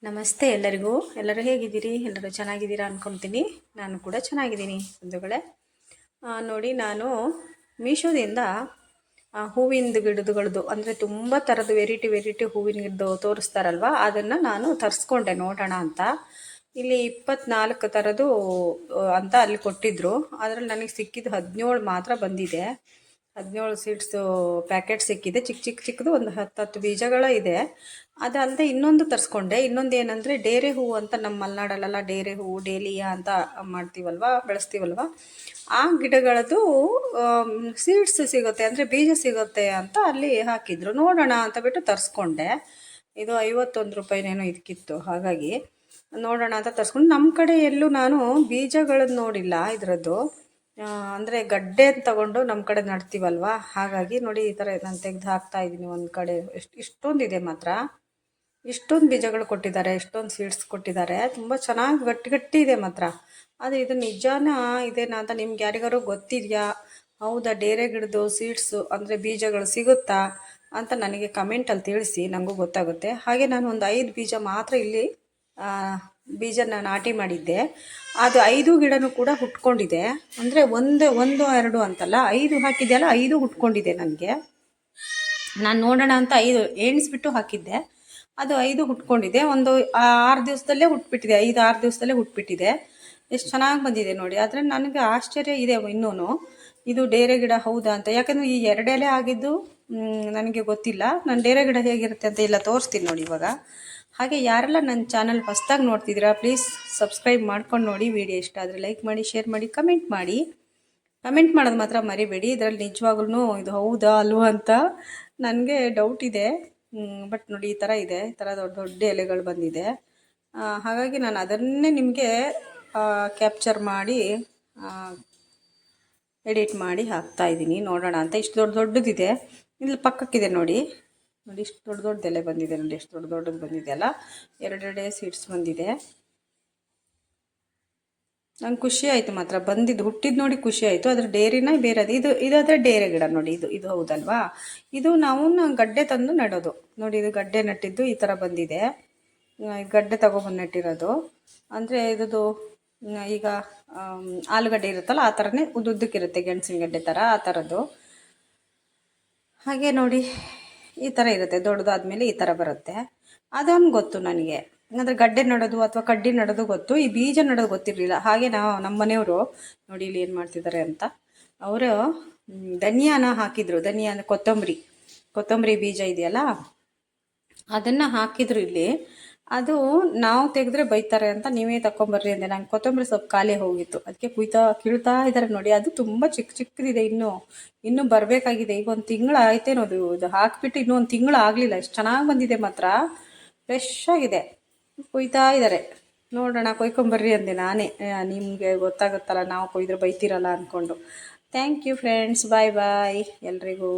ನಮಸ್ತೆ ಎಲ್ಲರಿಗೂ. ಎಲ್ಲರೂ ಹೇಗಿದ್ದೀರಿ? ಎಲ್ಲರೂ ಚೆನ್ನಾಗಿದ್ದೀರಾ ಅಂದ್ಕೊತೀನಿ. ನಾನು ಕೂಡ ಚೆನ್ನಾಗಿದ್ದೀನಿ ಬಂಧುಗಳೇ. ನೋಡಿ, ನಾನು ಮೀಶೋದಿಂದ ಹೂವಿನ ಗಿಡಗಳದ್ದು ಅಂದರೆ ತುಂಬ ಥರದ ವೆರೈಟಿ ಹೂವಿನ ಗಿಡದ್ದು ತೋರಿಸ್ತಾರಲ್ವ, ಅದನ್ನು ನಾನು ತರಿಸ್ಕೊಂಡೆ ನೋಡೋಣ ಅಂತ. ಇಲ್ಲಿ 24 ಥರದ್ದು ಅಂತ ಅಲ್ಲಿ ಕೊಟ್ಟಿದ್ದರು. ಅದರಲ್ಲಿ ನನಗೆ ಸಿಕ್ಕಿದ್ದು 17 ಮಾತ್ರ ಬಂದಿದೆ. 17 ಸೀಡ್ಸು ಪ್ಯಾಕೆಟ್ ಸಿಕ್ಕಿದೆ. ಚಿಕ್ಕದು ಒಂದು 10 ಬೀಜಗಳ ಇದೆ. ಅದಲ್ಲದೆ ಇನ್ನೊಂದು ತರಿಸ್ಕೊಂಡೆ. ಇನ್ನೊಂದು ಏನಂದರೆ ಡೇರೆ ಹೂವು ಅಂತ, ನಮ್ಮ ಮಲೆನಾಡಲ್ಲೆಲ್ಲ ಡೇರೆ ಹೂವು, ಡೇಲಿಯಾ ಅಂತ ಮಾಡ್ತೀವಲ್ವ, ಬೆಳೆಸ್ತೀವಲ್ವ, ಆ ಗಿಡಗಳದ್ದು ಸೀಡ್ಸ್ ಸಿಗುತ್ತೆ, ಅಂದರೆ ಬೀಜ ಸಿಗುತ್ತೆ ಅಂತ ಅಲ್ಲಿ ಹಾಕಿದ್ರು. ನೋಡೋಣ ಅಂತ ಬಿಟ್ಟು ತರಿಸ್ಕೊಂಡೆ. ಇದು 51 ರೂಪಾಯಿನೇನೋ ಇದಕ್ಕಿತ್ತು. ಹಾಗಾಗಿ ನೋಡೋಣ ಅಂತ ತರಿಸ್ಕೊಂಡು, ನಮ್ಮ ಕಡೆ ಎಲ್ಲೂ ನಾನು ಬೀಜಗಳನ್ನು ನೋಡಿಲ್ಲ ಇದರದ್ದು. ಅಂದರೆ ಗಡ್ಡೆ ತಗೊಂಡು ನಮ್ಮ ಕಡೆ ನಡ್ತೀವಲ್ವ, ಹಾಗಾಗಿ ನೋಡಿ ಈ ಥರ ನಾನು ತೆಗೆದು ಹಾಕ್ತಾ ಇದ್ದೀನಿ. ಒಂದು ಕಡೆ ಇಷ್ಟೊಂದಿದೆ ಮಾತ್ರ, ಇಷ್ಟೊಂದು ಬೀಜಗಳು ಕೊಟ್ಟಿದ್ದಾರೆ, ಇಷ್ಟೊಂದು ಸೀಡ್ಸ್ ಕೊಟ್ಟಿದ್ದಾರೆ. ತುಂಬ ಚೆನ್ನಾಗಿ ಗಟ್ಟಿ ಇದೆ ಮಾತ್ರ. ಆದರೆ ಇದು ನಿಜಾನ ಇದೇನಾ ಅಂತ ನಿಮ್ಗೆ ಯಾರಿಗಾರು ಗೊತ್ತಿದೆಯಾ? ಹೌದಾ, ಡೇರೆ ಗಿಡದ್ದು ಸೀಡ್ಸು ಅಂದರೆ ಬೀಜಗಳು ಸಿಗುತ್ತಾ ಅಂತ ನನಗೆ ಕಮೆಂಟಲ್ಲಿ ತಿಳಿಸಿ, ನನಗೂ ಗೊತ್ತಾಗುತ್ತೆ. ಹಾಗೆ ನಾನು ಒಂದು 5 ಬೀಜ ಮಾತ್ರ ಇಲ್ಲಿ ಬೀಜನ ನಾಟಿ ಮಾಡಿದ್ದೆ. ಅದು 5 ಗಿಡನೂ ಕೂಡ ಹುಟ್ಕೊಂಡಿದೆ. ಅಂದರೆ ಒಂದು 2 ಅಂತಲ್ಲ, 5 ಹಾಕಿದ್ದೆಲ್ಲ 5 ಹುಟ್ಕೊಂಡಿದೆ. ನನಗೆ ನಾನು ನೋಡೋಣ ಅಂತ 5 ಎಣಿಸ್ಬಿಟ್ಟು ಹಾಕಿದ್ದೆ. ಅದು 5 ಹುಟ್ಕೊಂಡಿದೆ. ಒಂದು 6 ದಿವಸದಲ್ಲೇ ಹುಟ್ಬಿಟ್ಟಿದೆ. 5-6 ದಿವಸದಲ್ಲೇ ಹುಟ್ಬಿಟ್ಟಿದೆ. ಎಷ್ಟು ಚೆನ್ನಾಗಿ ಬಂದಿದೆ ನೋಡಿ. ಆದರೆ ನನಗೆ ಆಶ್ಚರ್ಯ ಇದೆ ಇನ್ನೂ, ಇದು ಡೇರೆ ಗಿಡ ಹೌದಾ ಅಂತ. ಯಾಕಂದರೆ ಈ 2 ಎಲೆ ಆಗಿದ್ದು ನನಗೆ ಗೊತ್ತಿಲ್ಲ. ನಾನು ಡೇರೆ ಗಿಡ ಹೇಗಿರುತ್ತೆ ಅಂತ ಎಲ್ಲ ತೋರಿಸ್ತೀನಿ ನೋಡಿ ಇವಾಗ. ಹಾಗೆ ಯಾರೆಲ್ಲ ನನ್ನ ಚಾನಲ್ ಹೊಸದಾಗಿ ನೋಡ್ತಿದ್ದೀರಾ, ಪ್ಲೀಸ್ ಸಬ್ಸ್ಕ್ರೈಬ್ ಮಾಡ್ಕೊಂಡು ನೋಡಿ. ವಿಡಿಯೋ ಇಷ್ಟ ಆದರೆ ಲೈಕ್ ಮಾಡಿ, ಶೇರ್ ಮಾಡಿ, ಕಮೆಂಟ್ ಮಾಡಿ. ಕಮೆಂಟ್ ಮಾಡೋದು ಮಾತ್ರ ಮರಿಬೇಡಿ. ಇದರಲ್ಲಿ ನಿಜವಾಗ್ಲೂ ಇದು ಹೌದಾ ಅಲ್ವಾ ಅಂತ ನನಗೆ ಡೌಟ್ ಇದೆ. ಬಟ್ ನೋಡಿ, ಈ ಥರ ಇದೆ, ಈ ಥರ ದೊಡ್ಡ ಎಲೆಗಳು ಬಂದಿದೆ. ಹಾಗಾಗಿ ನಾನು ಅದನ್ನೇ ನಿಮಗೆ ಕ್ಯಾಪ್ಚರ್ ಮಾಡಿ ಎಡಿಟ್ ಮಾಡಿ ಹಾಕ್ತಾಯಿದ್ದೀನಿ. ನೋಡೋಣ ಅಂತ. ಇಷ್ಟು ದೊಡ್ಡದಿದೆ. ಇಲ್ಲಿ ಪಕ್ಕಕ್ಕಿದೆ ನೋಡಿ. ಇಷ್ಟು ದೊಡ್ಡ ಎಲೆ ಬಂದಿದೆ ನೋಡಿ. ಎಷ್ಟು ದೊಡ್ಡದು ಬಂದಿದೆ ಅಲ್ಲ. 2 ಸೀಡ್ಸ್ ಬಂದಿದೆ. ನಂಗೆ ಖುಷಿ ಆಯಿತು ಮಾತ್ರ. ಬಂದಿದ್ದು ಹುಟ್ಟಿದ್ದು ನೋಡಿ ಖುಷಿ ಆಯಿತು. ಅದ್ರ ಡೇರಿನ ಬೇರೆ ಇದಾದರೆ ಡೇರೆ ಗಿಡ ನೋಡಿ. ಇದು ಹೌದಲ್ವಾ. ಇದು ನಾವು ಗಡ್ಡೆ ತಂದು ನೆಡೋದು ನೋಡಿ. ಇದು ಗಡ್ಡೆ ನೆಟ್ಟಿದ್ದು ಈ ಥರ ಬಂದಿದೆ. ಗಡ್ಡೆ ತಗೊಬಂದು ನೆಟ್ಟಿರೋದು. ಅಂದರೆ ಇದು ಈಗ ಆಲೂಗಡ್ಡೆ ಇರುತ್ತಲ್ಲ, ಆ ಥರನೇ ಉದ್ದುದ್ದಕ್ಕಿರುತ್ತೆ, ಗೆಣಸಿನ ಗಡ್ಡೆ ಥರ, ಆ ಥರದ್ದು. ಹಾಗೆ ನೋಡಿ, ಈ ಥರ ಇರುತ್ತೆ. ದೊಡ್ಡದಾದ್ಮೇಲೆ ಈ ಥರ ಬರುತ್ತೆ. ಅದೊಂದು ಗೊತ್ತು ನನಗೆ. ಅಂದರೆ ಗಡ್ಡೆ ನೆಡೋದು ಅಥವಾ ಕಡ್ಡಿ ನೆಡೋದು ಗೊತ್ತು, ಈ ಬೀಜ ನೆಡೋದು ಗೊತ್ತಿರಲಿಲ್ಲ. ಹಾಗೆ ನಮ್ಮ ಮನೆಯವರು ನೋಡಿ ಇಲ್ಲಿ ಏನು ಮಾಡ್ತಿದ್ದಾರೆ ಅಂತ, ಅವರು ಧನಿಯಾನ ಹಾಕಿದರು. ಧನಿಯಾ ಅಂದರೆ ಕೊತ್ತಂಬರಿ ಬೀಜ ಇದೆಯಲ್ಲ, ಅದನ್ನು ಹಾಕಿದ್ರು ಇಲ್ಲಿ. ಅದು ನಾವು ತೆಗೆದ್ರೆ ಬೈತಾರೆ ಅಂತ ನೀವೇ ತಗೊಂಬರ್ರಿ ಅಂದೆ. ನಂಗೆ ಕೊತ್ತಂಬರಿ ಸೊಪ್ಪು ಖಾಲಿ ಹೋಗಿತ್ತು, ಅದಕ್ಕೆ ಕೀಳ್ತಾ ಇದ್ದಾರೆ ನೋಡಿ. ಅದು ತುಂಬ ಚಿಕ್ಕದಿದೆ. ಇನ್ನೂ ಬರಬೇಕಾಗಿದೆ. ಈಗ 1 ತಿಂಗಳು ಆಯ್ತೇನೋ ಇದು ಹಾಕಿಬಿಟ್ಟು. ಇನ್ನೂ 1 ತಿಂಗಳು ಆಗಲಿಲ್ಲ. ಎಷ್ಟು ಚೆನ್ನಾಗಿ ಬಂದಿದೆ ಮಾತ್ರ, ಫ್ರೆಶ್ ಆಗಿದೆ. ಕುಯ್ತಾ ಇದ್ದಾರೆ. ನೋಡೋಣ, ಕೊಯ್ಕೊಂಬರ್ರಿ ಅಂದೆ ನಾನೇ. ನಿಮಗೆ ಗೊತ್ತಾಗುತ್ತಲ್ಲ, ನಾವು ಕೊಯ್ದ್ರೆ ಬೈತೀರಲ್ಲ ಅಂದ್ಕೊಂಡು. Thank you friends. ಬಾಯ್ ಎಲ್ರಿಗೂ.